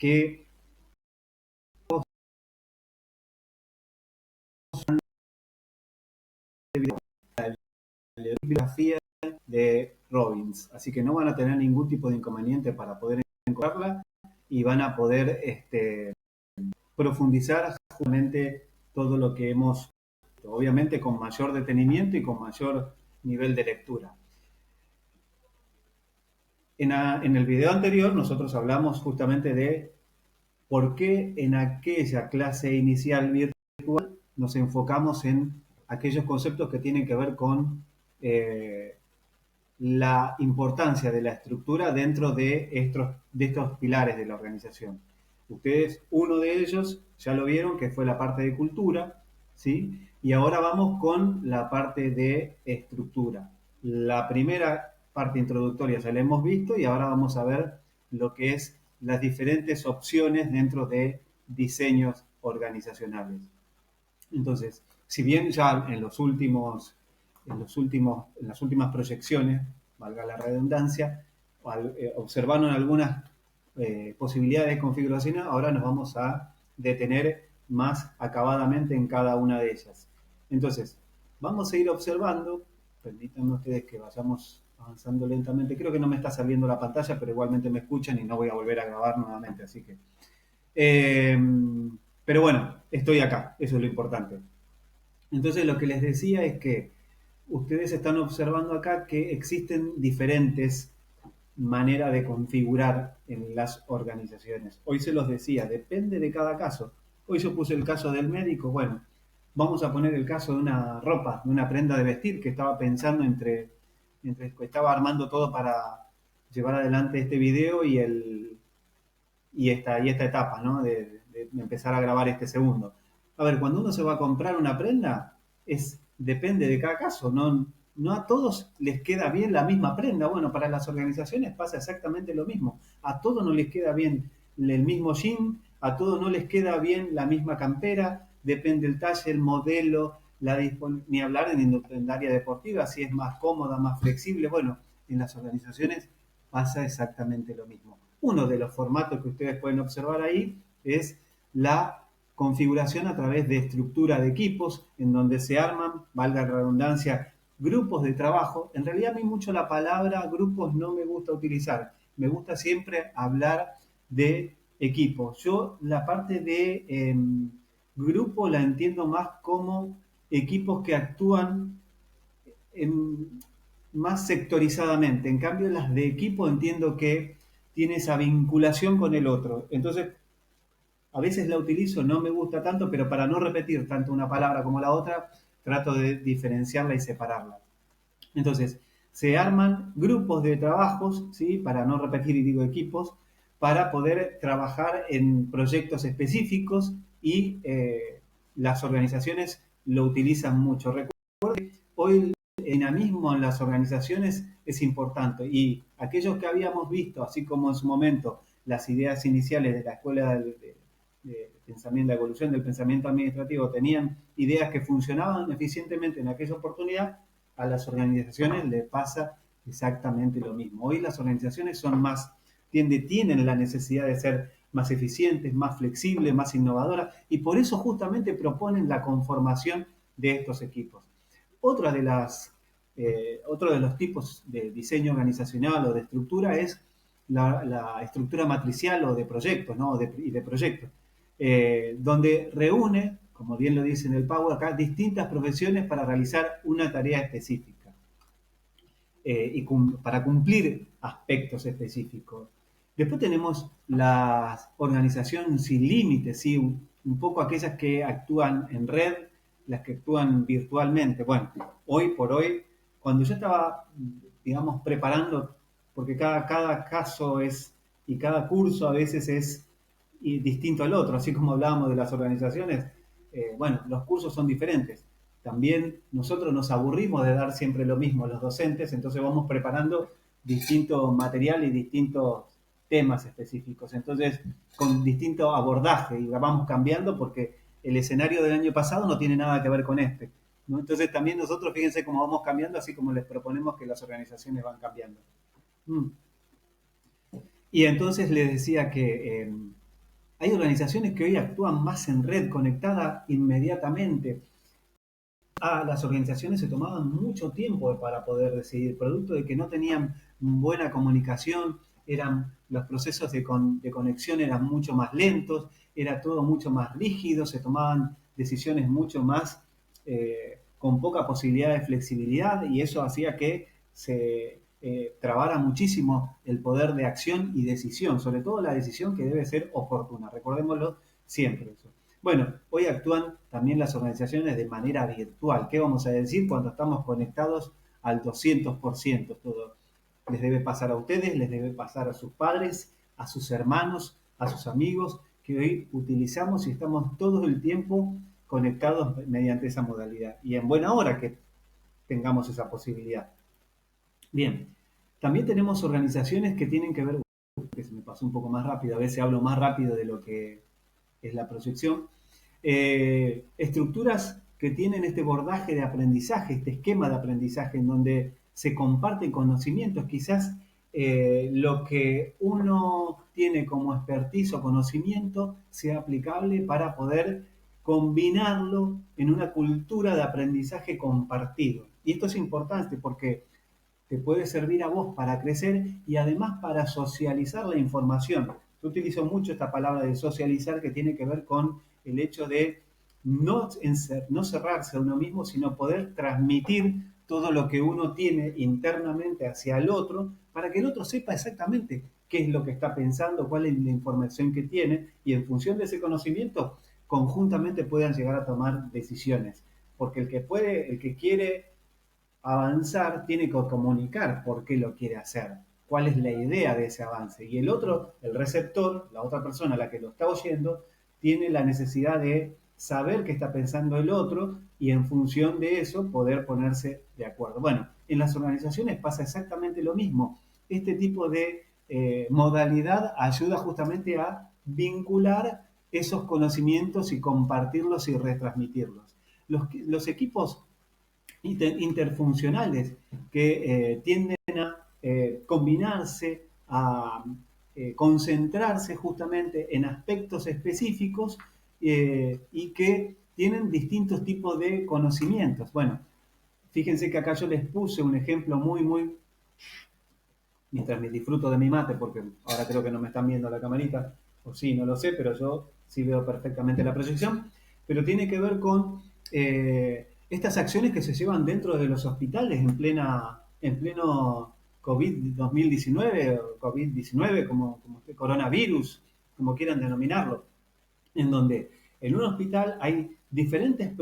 que la bibliografía de Robbins, así que no van a tener ningún tipo de inconveniente para poder encontrarla y van a poder profundizar justamente todo lo que hemos, obviamente con mayor detenimiento y con mayor nivel de lectura. En el video anterior nosotros hablamos justamente de por qué en aquella clase inicial virtual nos enfocamos en aquellos conceptos que tienen que ver con la importancia de la estructura dentro de estos pilares de la organización. Ustedes, uno de ellos, ya lo vieron, que fue la parte de cultura, ¿sí? Y ahora vamos con la parte de estructura. La primera parte introductoria ya la hemos visto y ahora vamos a ver lo que es las diferentes opciones dentro de diseños organizacionales. Entonces, si bien ya en las últimas proyecciones, valga la redundancia, observaron algunas posibilidades de configuración, ahora nos vamos a detener más acabadamente en cada una de ellas. Entonces, vamos a ir observando, permítanme ustedes que vayamos avanzando lentamente, creo que no me está saliendo la pantalla, pero igualmente me escuchan y no voy a volver a grabar nuevamente, así que... Eh, pero bueno, estoy acá, eso es lo importante. Entonces lo que les decía es que ustedes están observando acá que existen diferentes maneras de configurar en las organizaciones. Hoy se los decía, depende de cada caso. Hoy yo puse el caso del médico, bueno, vamos a poner el caso de una ropa, de una prenda de vestir que estaba pensando entre que estaba armando todo para llevar adelante este video y esta etapa, ¿no? De empezar a grabar este segundo. A ver, cuando uno se va a comprar una prenda, depende de cada caso, no a todos les queda bien la misma prenda. Bueno, para las organizaciones pasa exactamente lo mismo. A todos no les queda bien el mismo jean, a todos no les queda bien la misma campera, depende el talle, el modelo, ni hablar en indumentaria deportiva, si es más cómoda, más flexible. Bueno, en las organizaciones pasa exactamente lo mismo. Uno de los formatos que ustedes pueden observar ahí es la configuración a través de estructura de equipos, en donde se arman, valga la redundancia, grupos de trabajo. En realidad a mí mucho la palabra grupos no me gusta utilizar. Me gusta siempre hablar de equipos. Yo la parte de grupo la entiendo más como equipos que actúan en, más sectorizadamente. En cambio, las de equipo entiendo que tiene esa vinculación con el otro. Entonces, a veces la utilizo, no me gusta tanto, pero para no repetir tanto una palabra como la otra, trato de diferenciarla y separarla. Entonces, se arman grupos de trabajos, ¿sí? Para no repetir y digo equipos, para poder trabajar en proyectos específicos y las organizaciones lo utilizan mucho. Recuerden que hoy el dinamismo en las organizaciones es importante y aquellos que habíamos visto, así como en su momento las ideas iniciales de la escuela de pensamiento, de evolución del pensamiento administrativo tenían ideas que funcionaban eficientemente en aquella oportunidad, a las organizaciones les pasa exactamente lo mismo. Hoy las organizaciones son más, tienen la necesidad de ser más eficientes, más flexibles, más innovadoras y por eso justamente proponen la conformación de estos equipos. Otra de otro de los tipos de diseño organizacional o de estructura es la estructura matricial o de proyectos, ¿no? Y de proyectos, donde reúne, como bien lo dice en el Power acá, distintas profesiones para realizar una tarea específica y para cumplir aspectos específicos. Después tenemos la organización sin límites, ¿sí? Un poco aquellas que actúan en red, las que actúan virtualmente. Bueno, hoy por hoy, cuando yo estaba, digamos, preparando, porque cada caso es, y cada curso a veces es distinto al otro, así como hablábamos de las organizaciones, bueno, los cursos son diferentes. También nosotros nos aburrimos de dar siempre lo mismo a los docentes, entonces vamos preparando distinto material y distintos temas específicos. Entonces, con distinto abordaje y vamos cambiando porque el escenario del año pasado no tiene nada que ver con este, ¿no? Entonces, también nosotros, fíjense cómo vamos cambiando, así como les proponemos que las organizaciones van cambiando. Y entonces les decía que Hay organizaciones que hoy actúan más en red, conectada inmediatamente. Las organizaciones se tomaban mucho tiempo para poder decidir, producto de que no tenían buena comunicación, los procesos de conexión eran mucho más lentos, era todo mucho más rígido, se tomaban decisiones mucho más con poca posibilidad de flexibilidad y eso hacía que se trabara muchísimo el poder de acción y decisión, sobre todo la decisión que debe ser oportuna, recordémoslo siempre eso. Bueno, hoy actúan también las organizaciones de manera virtual. ¿Qué vamos a decir cuando estamos conectados al 200%? Todo les debe pasar a ustedes, les debe pasar a sus padres, a sus hermanos, a sus amigos, que hoy utilizamos y estamos todo el tiempo conectados mediante esa modalidad. Y en buena hora que tengamos esa posibilidad. Bien, también tenemos organizaciones que tienen que ver, que se me pasó un poco más rápido, a veces hablo más rápido de lo que es la proyección, estructuras que tienen este bordaje de aprendizaje, este esquema de aprendizaje en donde se comparten conocimientos, quizás lo que uno tiene como expertise o conocimiento sea aplicable para poder combinarlo en una cultura de aprendizaje compartido. Y esto es importante porque te puede servir a vos para crecer y además para socializar la información. Yo utilizo mucho esta palabra de socializar que tiene que ver con el hecho de no cerrarse a uno mismo, sino poder transmitir todo lo que uno tiene internamente hacia el otro para que el otro sepa exactamente qué es lo que está pensando, cuál es la información que tiene y en función de ese conocimiento conjuntamente puedan llegar a tomar decisiones. Porque el que quiere avanzar tiene que comunicar por qué lo quiere hacer, cuál es la idea de ese avance. Y el otro, el receptor, la otra persona, la que lo está oyendo, tiene la necesidad de saber qué está pensando el otro y en función de eso poder ponerse de acuerdo. Bueno, en las organizaciones pasa exactamente lo mismo. Este tipo de modalidad ayuda justamente a vincular esos conocimientos y compartirlos y retransmitirlos. Los equipos interfuncionales que tienden a combinarse, a concentrarse justamente en aspectos específicos y que tienen distintos tipos de conocimientos. Bueno, fíjense que acá yo les puse un ejemplo muy, mientras me disfruto de mi mate, porque ahora creo que no me están viendo la camarita, o sí, no lo sé, pero yo sí veo perfectamente la proyección, pero tiene que ver con estas acciones que se llevan dentro de los hospitales en pleno COVID-2019, o COVID-19, como coronavirus, como quieran denominarlo, en donde en un hospital hay diferentes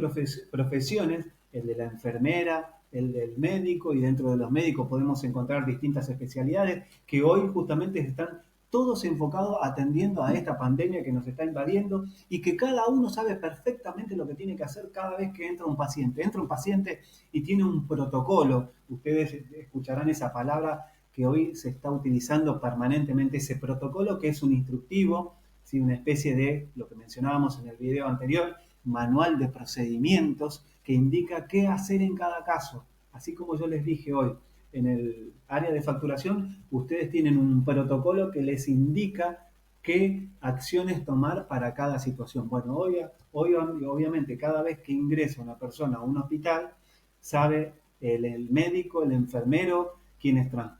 profesiones, el de la enfermera, el del médico, y dentro de los médicos podemos encontrar distintas especialidades que hoy justamente están todos enfocados atendiendo a esta pandemia que nos está invadiendo y que cada uno sabe perfectamente lo que tiene que hacer cada vez que entra un paciente. Entra un paciente y tiene un protocolo. Ustedes escucharán esa palabra que hoy se está utilizando permanentemente, ese protocolo que es un instructivo, ¿sí? Una especie de, lo que mencionábamos en el video anterior, manual de procedimientos que indica qué hacer en cada caso. Así como yo les dije hoy, en el área de facturación, ustedes tienen un protocolo que les indica qué acciones tomar para cada situación. Bueno, hoy obviamente cada vez que ingresa una persona a un hospital, sabe el médico, el enfermero,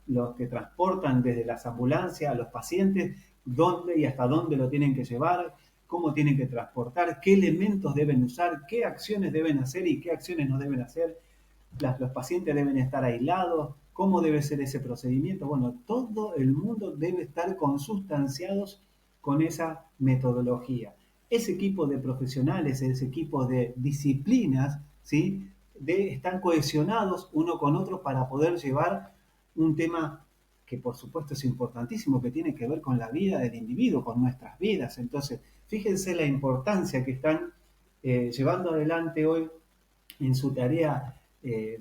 los que transportan desde las ambulancias a los pacientes, dónde y hasta dónde lo tienen que llevar, cómo tienen que transportar, qué elementos deben usar, qué acciones deben hacer y qué acciones no deben hacer. Los pacientes deben estar aislados, cómo debe ser ese procedimiento. Bueno, todo el mundo debe estar consustanciados con esa metodología. Ese equipo de profesionales, ese equipo de disciplinas, ¿sí? Están cohesionados uno con otro para poder llevar un tema que por supuesto es importantísimo, que tiene que ver con la vida del individuo, con nuestras vidas. Entonces, fíjense la importancia que están llevando adelante hoy en su tarea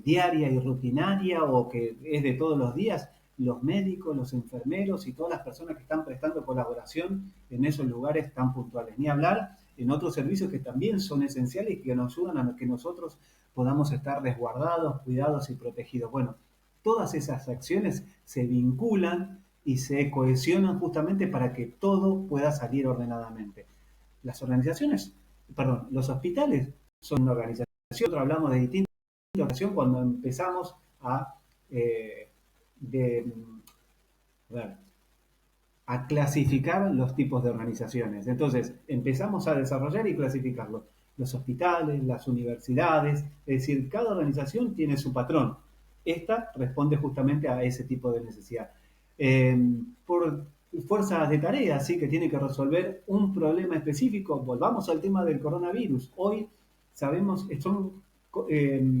diaria y rutinaria o que es de todos los días, los médicos, los enfermeros y todas las personas que están prestando colaboración en esos lugares tan puntuales. Ni hablar en otros servicios que también son esenciales y que nos ayudan a que nosotros podamos estar resguardados, cuidados y protegidos. Bueno, todas esas acciones se vinculan y se cohesionan justamente para que todo pueda salir ordenadamente. las organizaciones, perdón, los hospitales son una organización. Nosotros hablamos de distintas organizaciones cuando empezamos a, eh, de, a ver, a clasificar los tipos de organizaciones. Entonces, empezamos a desarrollar y clasificarlos. Los hospitales, las universidades, es decir, cada organización tiene su patrón. Esta responde justamente a ese tipo de necesidad. Por fuerzas de tarea, sí, que tiene que resolver un problema específico. Volvamos al tema del coronavirus. Hoy sabemos,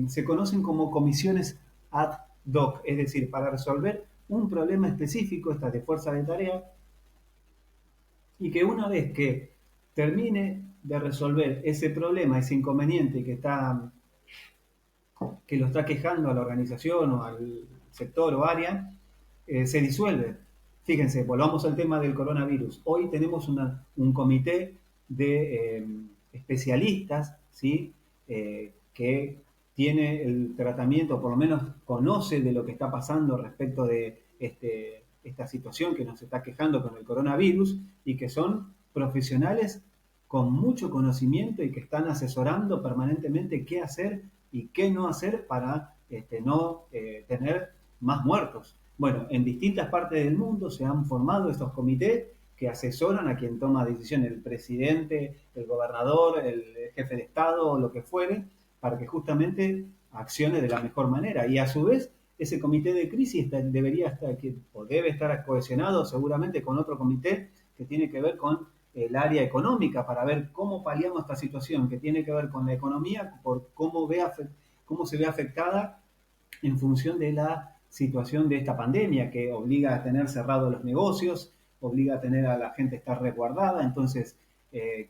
se conocen como comisiones ad hoc, es decir, para resolver un problema específico, estas de fuerza de tarea, y que una vez que termine de resolver ese problema, ese inconveniente que lo está quejando a la organización o al sector o área, se disuelve. Fíjense, volvamos al tema del coronavirus. Hoy tenemos un comité de especialistas, ¿sí? Que tiene el tratamiento, por lo menos conoce de lo que está pasando respecto de esta situación que nos está quejando con el coronavirus y que son profesionales con mucho conocimiento y que están asesorando permanentemente qué hacer y qué no hacer para no tener más muertos. Bueno, en distintas partes del mundo se han formado estos comités que asesoran a quien toma decisiones, el presidente, el gobernador, el jefe de Estado o lo que fuere, para que justamente accione de la mejor manera. Y a su vez, ese comité de crisis debería estar, o debe estar cohesionado seguramente con otro comité que tiene que ver con el área económica para ver cómo paliamos esta situación que tiene que ver con la economía, por cómo se ve afectada en función de la situación de esta pandemia que obliga a tener cerrados los negocios, obliga a tener a la gente a estar resguardada. Entonces,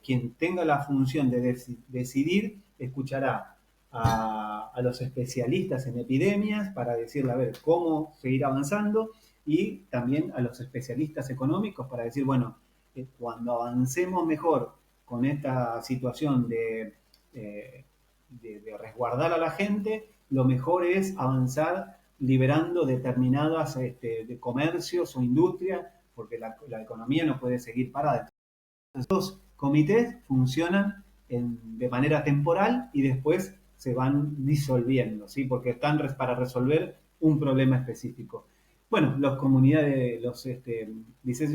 quien tenga la función de decidir escuchará a los especialistas en epidemias para decirle a ver cómo seguir avanzando y también a los especialistas económicos para decir, bueno, cuando avancemos mejor con esta situación de resguardar a la gente, lo mejor es avanzar liberando determinadas de comercios o industrias, porque la economía no puede seguir parada. Estos comités funcionan de manera temporal y después se van disolviendo, ¿sí? Porque están para resolver un problema específico. Bueno, las comunidades,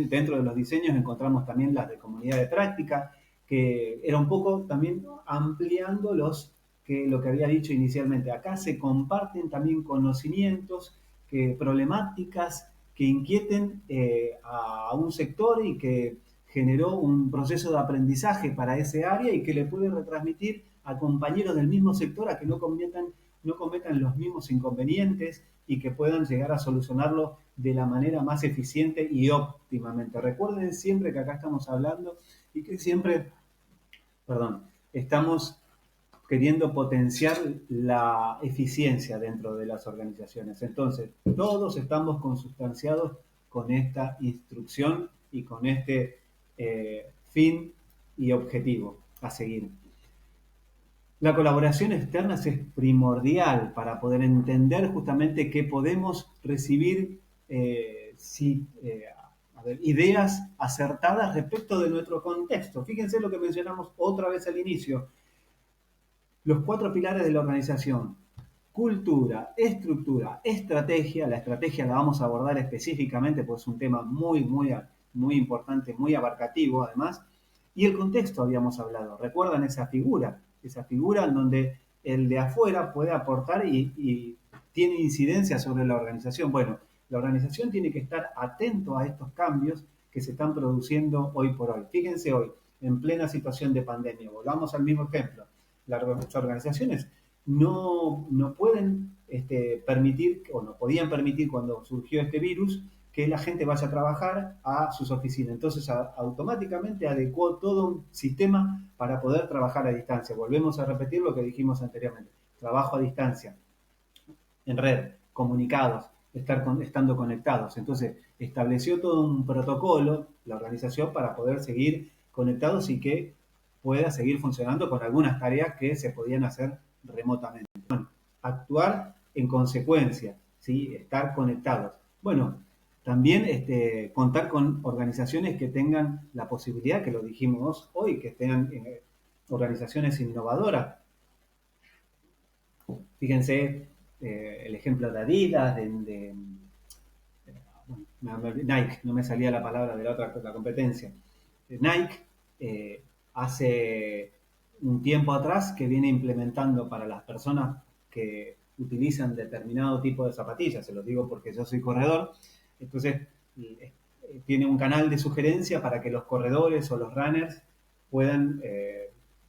dentro de los diseños encontramos también las de comunidad de práctica, que era un poco también ampliando lo que había dicho inicialmente. Acá se comparten también conocimientos, problemáticas que inquieten a un sector y que generó un proceso de aprendizaje para ese área y que le puede retransmitir a compañeros del mismo sector a que no cometan los mismos inconvenientes y que puedan llegar a solucionarlo de la manera más eficiente y óptimamente. Recuerden siempre que acá estamos hablando y que siempre, perdón, estamos queriendo potenciar la eficiencia dentro de las organizaciones. Entonces, todos estamos consustanciados con esta instrucción y con este fin y objetivo a seguir. La colaboración externa es primordial para poder entender justamente que podemos recibir ideas acertadas respecto de nuestro contexto. Fíjense lo que mencionamos otra vez al inicio. Los 4 pilares de la organización: cultura, estructura, estrategia. La estrategia la vamos a abordar específicamente porque es un tema muy importante, muy abarcativo además. Y el contexto habíamos hablado. ¿Recuerdan esa figura en donde el de afuera puede aportar y tiene incidencia sobre la organización? Bueno, la organización tiene que estar atento a estos cambios que se están produciendo hoy por hoy. Fíjense hoy, en plena situación de pandemia, volvamos al mismo ejemplo. Las organizaciones no pueden permitir, o no podían permitir cuando surgió este virus, que la gente vaya a trabajar a sus oficinas. Entonces automáticamente adecuó todo un sistema para poder trabajar a distancia. Volvemos a repetir lo que dijimos anteriormente. Trabajo a distancia, en red, comunicados, estando conectados. Entonces estableció todo un protocolo, la organización, para poder seguir conectados y que pueda seguir funcionando con algunas tareas que se podían hacer remotamente. Bueno, actuar en consecuencia, ¿sí? Estar conectados. Bueno, También contar con organizaciones que tengan la posibilidad, que lo dijimos hoy, que tengan organizaciones innovadoras. Fíjense el ejemplo de Adidas, Nike, no me salía la palabra de la competencia. Nike hace un tiempo atrás que viene implementando para las personas que utilizan determinado tipo de zapatillas, se los digo porque yo soy corredor, entonces tiene un canal de sugerencia para que los corredores o los runners puedan,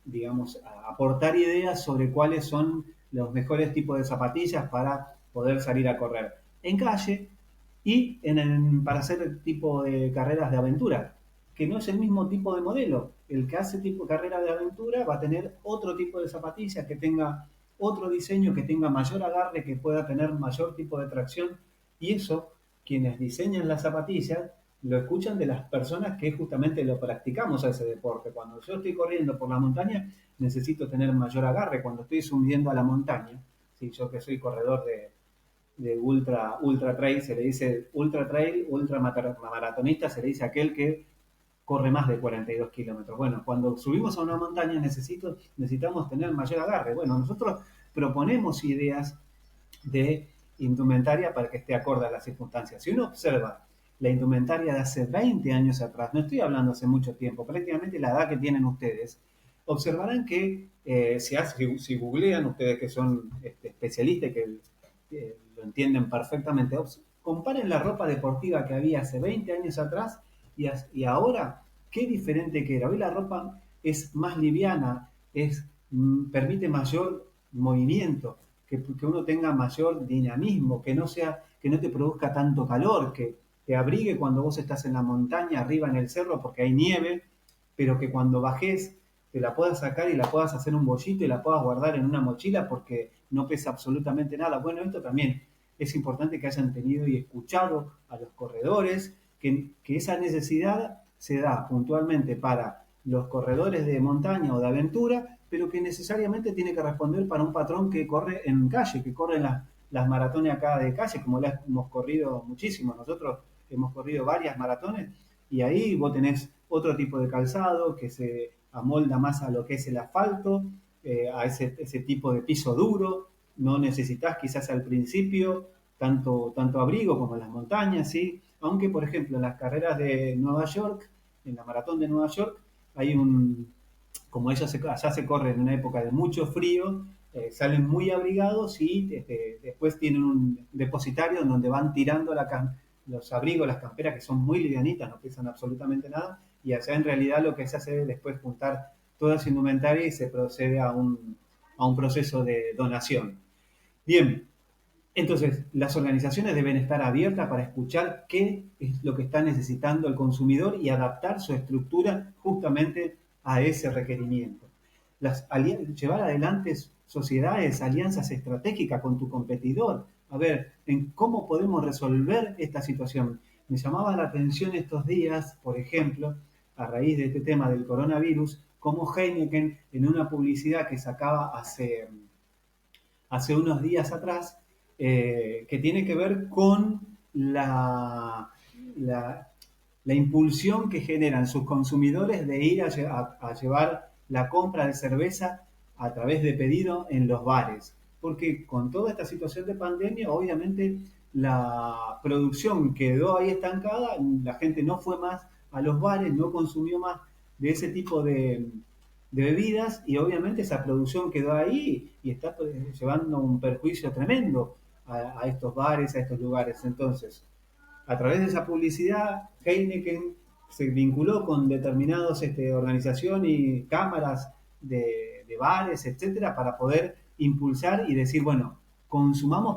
digamos, aportar ideas sobre cuáles son los mejores tipos de zapatillas para poder salir a correr en calle y para hacer el tipo de carreras de aventura, que no es el mismo tipo de modelo. El que hace tipo de carrera de aventura va a tener otro tipo de zapatillas que tenga otro diseño, que tenga mayor agarre, que pueda tener mayor tipo de tracción. Y eso, quienes diseñan las zapatillas, lo escuchan de las personas que justamente lo practicamos a ese deporte. Cuando yo estoy corriendo por la montaña, necesito tener mayor agarre. Cuando estoy subiendo a la montaña, ¿sí? Yo que soy corredor de ultra trail, se le dice ultra trail, ultra maratonista, se le dice aquel que corre más de 42 kilómetros. Bueno, cuando subimos a una montaña necesitamos tener mayor agarre. Bueno, nosotros proponemos ideas de indumentaria para que esté acorde a las circunstancias. Si uno observa la indumentaria de hace 20 años atrás, no estoy hablando hace mucho tiempo, prácticamente la edad que tienen ustedes, observarán que si googlean, ustedes que son especialistas, que lo entienden perfectamente, comparen la ropa deportiva que había hace 20 años atrás y ahora, qué diferente que era. Hoy la ropa es más liviana, permite mayor movimiento, que uno tenga mayor dinamismo, que no te produzca tanto calor, que te abrigue cuando vos estás en la montaña, arriba en el cerro, porque hay nieve, pero que cuando bajes te la puedas sacar y la puedas hacer un bollito y la puedas guardar en una mochila porque no pesa absolutamente nada. Bueno, esto también es importante que hayan tenido y escuchado a los corredores, que esa necesidad se da puntualmente para los corredores de montaña o de aventura, pero que necesariamente tiene que responder para un patrón que corre en calle, que corre en las maratones acá de calle, como las hemos corrido muchísimo. Nosotros hemos corrido varias maratones y ahí vos tenés otro tipo de calzado que se amolda más a lo que es el asfalto, a ese tipo de piso duro. No necesitas quizás al principio tanto abrigo como en las montañas, ¿sí? Aunque, por ejemplo, en las carreras de Nueva York, en la maratón de Nueva York, hay como allá se corre en una época de mucho frío, salen muy abrigados y después tienen un depositario en donde van tirando los abrigos, las camperas que son muy livianitas, no pesan absolutamente nada, y allá en realidad lo que se hace es después juntar toda esa indumentaria y se procede a un proceso de donación. Bien, entonces, las organizaciones deben estar abiertas para escuchar qué es lo que está necesitando el consumidor y adaptar su estructura justamente a ese requerimiento. Llevar adelante sociedades, alianzas estratégicas con tu competidor. A ver, en cómo podemos resolver esta situación. Me llamaba la atención estos días, por ejemplo, a raíz de este tema del coronavirus, cómo Heineken, en una publicidad que sacaba hace unos días atrás, que tiene que ver con la, la impulsión que generan sus consumidores de ir a llevar la compra de cerveza a través de pedido en los bares. Porque con toda esta situación de pandemia, obviamente la producción quedó ahí estancada, la gente no fue más a los bares, no consumió más de ese tipo de bebidas y obviamente esa producción quedó ahí y está llevando un perjuicio tremendo a estos bares, a estos lugares. Entonces, a través de esa publicidad, Heineken se vinculó con determinadas organizaciones y cámaras de bares, etcétera, para poder impulsar y decir, bueno, consuman,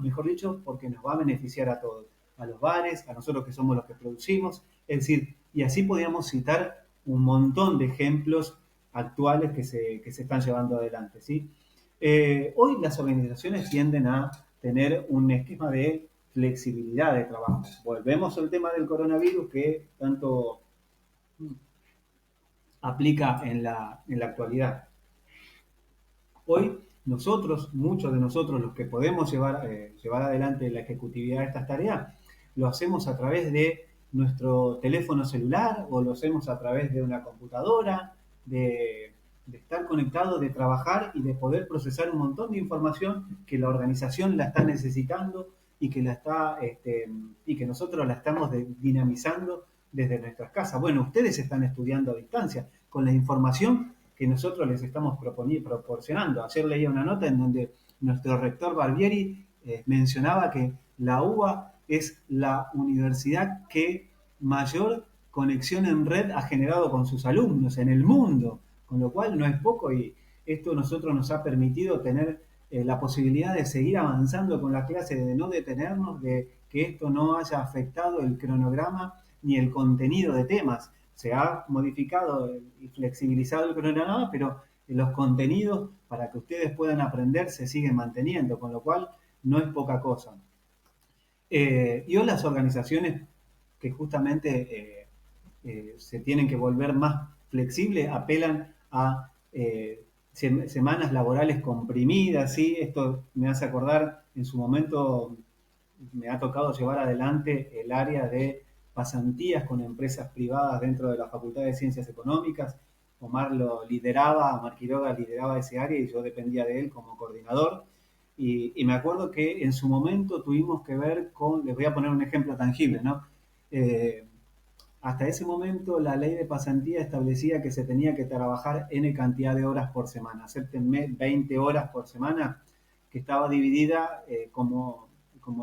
mejor dicho, porque nos va a beneficiar a todos, a los bares, a nosotros que somos los que producimos, es decir, y así podíamos citar un montón de ejemplos actuales que se están llevando adelante, ¿sí? Hoy las organizaciones tienden a tener un esquema de flexibilidad de trabajo. Volvemos al tema del coronavirus que tanto aplica en la actualidad. Hoy muchos de nosotros, los que podemos llevar adelante la ejecutividad de estas tareas, lo hacemos a través de nuestro teléfono celular o lo hacemos a través de una computadora, de estar conectado, de trabajar y de poder procesar un montón de información que la organización la está necesitando y que y que nosotros la estamos dinamizando desde nuestras casas. Bueno, ustedes están estudiando a distancia con la información que nosotros les estamos proporcionando. Ayer leía una nota en donde nuestro rector Barbieri mencionaba que la UBA es la universidad que mayor conexión en red ha generado con sus alumnos en el mundo, con lo cual no es poco y esto a nosotros nos ha permitido tener la posibilidad de seguir avanzando con la clase, de no detenernos, de que esto no haya afectado el cronograma ni el contenido de temas. Se ha modificado y flexibilizado el cronograma, pero los contenidos para que ustedes puedan aprender se siguen manteniendo, con lo cual no es poca cosa. Y hoy las organizaciones que justamente se tienen que volver más flexibles apelan a semanas laborales comprimidas, ¿sí? Esto me hace acordar, en su momento me ha tocado llevar adelante el área de pasantías con empresas privadas dentro de la Facultad de Ciencias Económicas. Omar Quiroga lideraba ese área y yo dependía de él como coordinador. Y me acuerdo que en su momento tuvimos que ver con, les voy a poner un ejemplo tangible, ¿no? Eh, Hasta ese momento la ley de pasantía establecía que se tenía que trabajar N cantidad de horas por semana, acéptenme 20 horas por semana, que estaba dividida como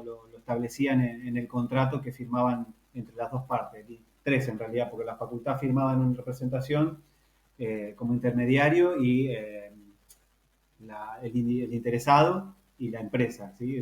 lo establecían en el contrato que firmaban entre las dos partes, y tres en realidad, porque la facultad firmaba en representación como intermediario y el interesado y la empresa. ¿Sí?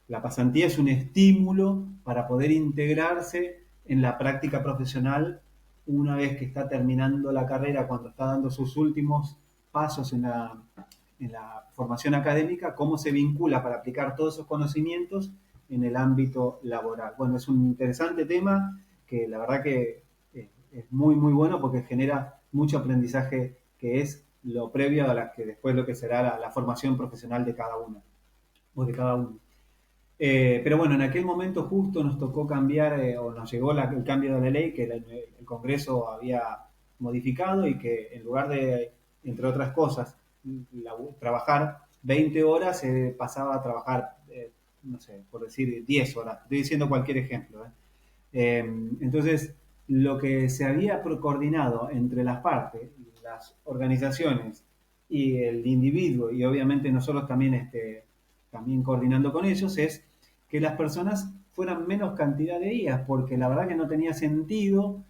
La pasantía es un estímulo para poder integrarse en la práctica profesional una vez que está terminando la carrera, cuando está dando sus últimos pasos en la formación académica, cómo se vincula para aplicar todos esos conocimientos en el ámbito laboral. Bueno, es un interesante tema que la verdad que es muy, muy bueno porque genera mucho aprendizaje que es lo previo a la que después lo que será la formación profesional de cada uno o de cada uno. Pero bueno, en aquel momento justo nos tocó cambiar o nos llegó el cambio de la ley que el Congreso había modificado y que en lugar de, entre otras cosas, trabajar 20 horas, se pasaba a trabajar, no sé, por decir 10 horas. Estoy diciendo cualquier ejemplo. Entonces, lo que se había coordinado entre las partes, las organizaciones y el individuo, y obviamente nosotros también, también coordinando con ellos, es que las personas fueran menos cantidad de días, porque la verdad que no tenía sentido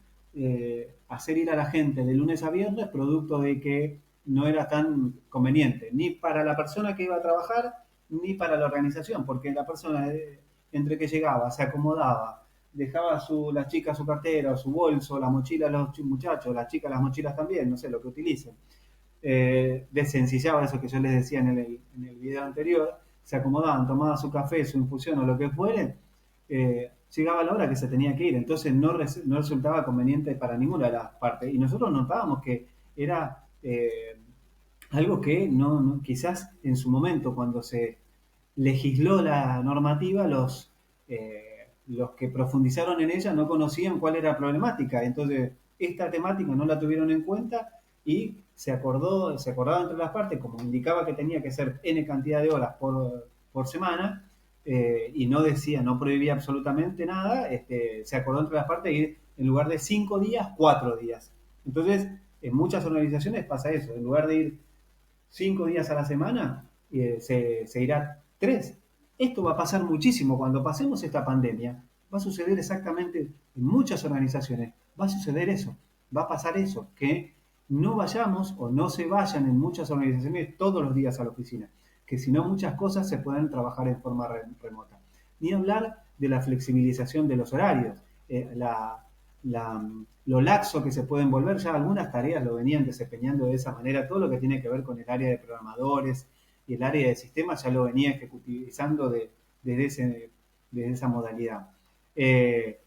hacer ir a la gente de lunes a viernes, producto de que no era tan conveniente, ni para la persona que iba a trabajar, ni para la organización, porque la persona entre que llegaba, se acomodaba, dejaba la chica su cartera, su bolso, la mochila a los muchachos, las chicas las mochilas también, no sé, lo que utilicen. Desencillaba eso que yo les decía en el video anterior, se acomodaban, tomaban su café, su infusión o lo que fuere, llegaba la hora que se tenía que ir, entonces no resultaba conveniente para ninguna de las partes. Y nosotros notábamos que era algo que quizás en su momento, cuando se legisló la normativa, los que profundizaron en ella no conocían cuál era la problemática. Entonces, esta temática no la tuvieron en cuenta y se acordaba entre las partes, como indicaba que tenía que ser N cantidad de horas por semana, y no decía, no prohibía absolutamente nada, se acordó entre las partes ir en lugar de 5 días, 4 días. Entonces, en muchas organizaciones pasa eso, en lugar de ir 5 días a la semana, se irá 3. Esto va a pasar muchísimo cuando pasemos esta pandemia. Va a suceder exactamente en muchas organizaciones. Va a suceder eso. Va a pasar eso. Que no vayamos o no se vayan en muchas organizaciones todos los días a la oficina. Que si no, muchas cosas se pueden trabajar en forma remota. Ni hablar de la flexibilización de los horarios. Lo laxo que se pueden volver, ya algunas tareas lo venían desempeñando de esa manera, todo lo que tiene que ver con el área de programadores y el área de sistemas ya lo venía ejecutivizando desde esa modalidad.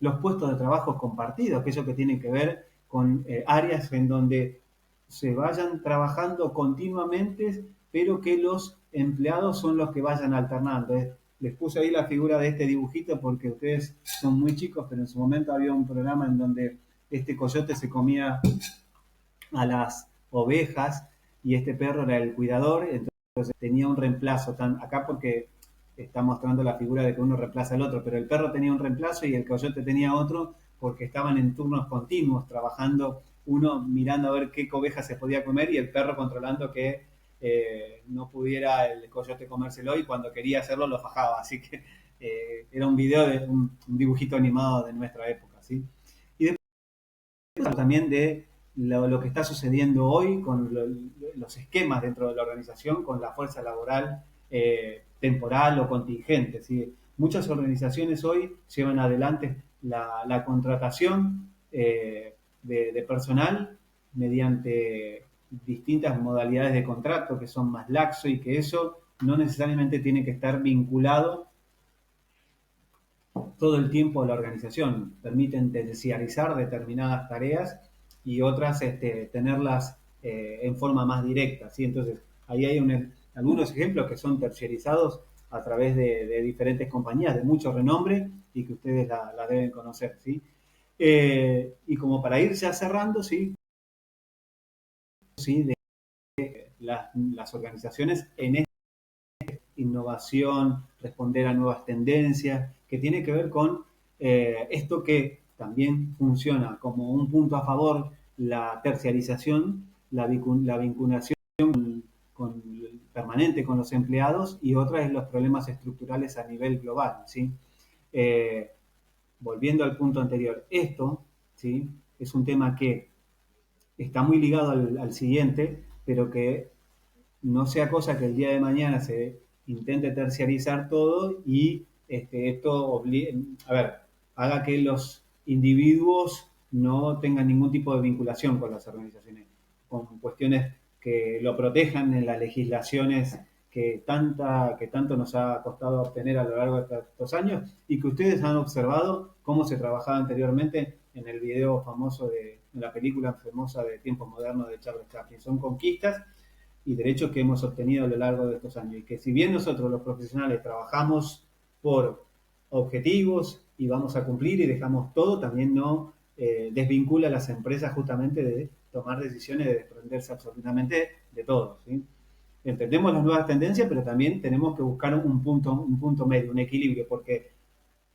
Los puestos de trabajo compartidos, aquello que tiene que ver con áreas en donde se vayan trabajando continuamente, pero que los empleados son los que vayan alternando. les puse ahí la figura de este dibujito porque ustedes son muy chicos, pero en su momento había un programa en donde este coyote se comía a las ovejas y este perro era el cuidador, entonces tenía un reemplazo, acá porque está mostrando la figura de que uno reemplaza al otro, pero el perro tenía un reemplazo y el coyote tenía otro porque estaban en turnos continuos trabajando, uno mirando a ver qué oveja se podía comer y el perro controlando que no pudiera el coyote comérselo y cuando quería hacerlo lo fajaba, así que era un video de un dibujito animado de nuestra época, ¿sí? Y después también de lo que está sucediendo hoy con los esquemas dentro de la organización, con la fuerza laboral temporal o contingente. ¿Sí? Muchas organizaciones hoy llevan adelante la contratación de personal mediante distintas modalidades de contrato que son más laxos y que eso no necesariamente tiene que estar vinculado todo el tiempo a la organización. Permiten terciarizar determinadas tareas y otras tenerlas en forma más directa. ¿Sí? Entonces, ahí hay algunos ejemplos que son terciarizados a través de diferentes compañías de mucho renombre y que ustedes la deben conocer. ¿Sí? Y como para ir ya cerrando, ¿sí? ¿Sí? De las organizaciones en esta innovación, responder a nuevas tendencias, que tiene que ver con esto que también funciona como un punto a favor, la terciarización, la vinculación con permanente con los empleados y otra es los problemas estructurales a nivel global. ¿Sí? Eh, Volviendo al punto anterior, esto ¿sí? Es un tema que está muy ligado al siguiente, pero que no sea cosa que el día de mañana se intente terciarizar todo y esto a ver, haga que los individuos no tengan ningún tipo de vinculación con las organizaciones, con cuestiones que lo protejan en las legislaciones que tanto nos ha costado obtener a lo largo de estos años y que ustedes han observado cómo se trabajaba anteriormente en el video famoso en la película famosa de Tiempos Modernos de Charles Chaplin. Son conquistas y derechos que hemos obtenido a lo largo de estos años. Y que si bien nosotros los profesionales trabajamos por objetivos y vamos a cumplir y dejamos todo, también no desvincula a las empresas justamente de tomar decisiones de desprenderse absolutamente de todo. ¿Sí? Entendemos las nuevas tendencias, pero también tenemos que buscar un punto medio, un equilibrio, porque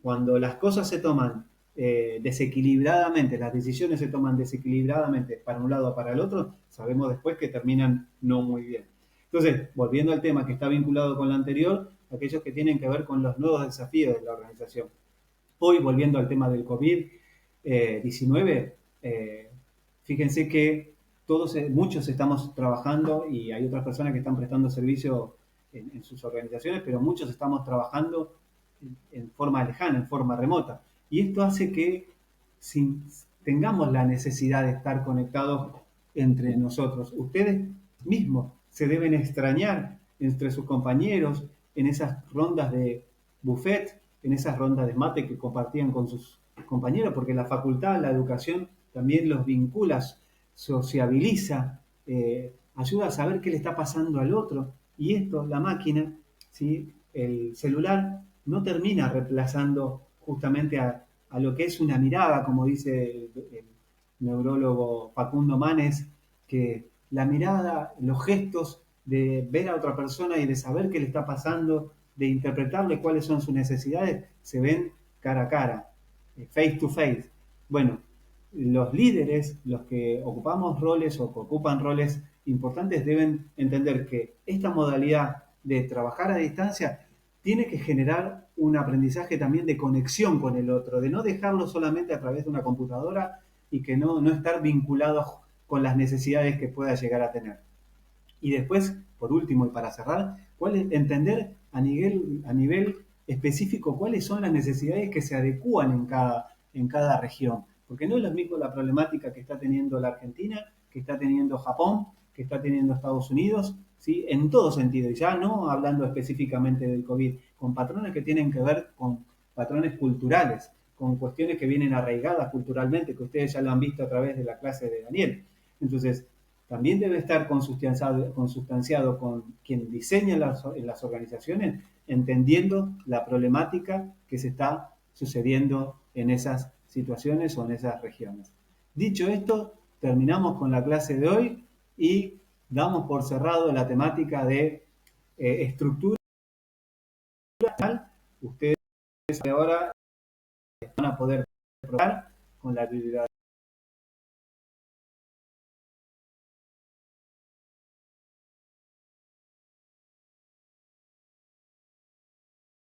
cuando las cosas se toman desequilibradamente, las decisiones se toman desequilibradamente para un lado o para el otro, sabemos después que terminan no muy bien. Entonces, volviendo al tema que está vinculado con lo anterior, aquellos que tienen que ver con los nuevos desafíos de la organización. Hoy, volviendo al tema del COVID-19, fíjense que muchos estamos trabajando y hay otras personas que están prestando servicio en sus organizaciones, pero muchos estamos trabajando en forma lejana, en forma remota. Y esto hace que tengamos la necesidad de estar conectados entre nosotros. Ustedes mismos se deben extrañar entre sus compañeros en esas rondas de buffet, en esas rondas de mate que compartían con sus compañeros, porque la facultad, la educación también los vincula, sociabiliza, ayuda a saber qué le está pasando al otro. Y esto, la máquina, ¿sí? El celular, no termina reemplazando justamente a lo que es una mirada, como dice el neurólogo Facundo Manes, que la mirada, los gestos de ver a otra persona y de saber qué le está pasando, de interpretarle cuáles son sus necesidades, se ven cara a cara, face to face. Bueno, los líderes, los que ocupamos roles o que ocupan roles importantes, deben entender que esta modalidad de trabajar a distancia tiene que generar un aprendizaje también de conexión con el otro, de no dejarlo solamente a través de una computadora y que no estar vinculados con las necesidades que pueda llegar a tener. Y después, por último y para cerrar, entender a nivel específico cuáles son las necesidades que se adecúan en cada región. Porque no es lo mismo la problemática que está teniendo la Argentina, que está teniendo Japón, que está teniendo Estados Unidos, ¿sí? En todo sentido, y ya no hablando específicamente del COVID, con patrones que tienen que ver con patrones culturales, con cuestiones que vienen arraigadas culturalmente, que ustedes ya lo han visto a través de la clase de Daniel. Entonces, también debe estar consustanciado con quien diseña las organizaciones, entendiendo la problemática que se está sucediendo en esas situaciones o en esas regiones. Dicho esto, terminamos con la clase de hoy y damos por cerrado la temática de estructura. Ustedes ahora van a poder probar con la bibliografía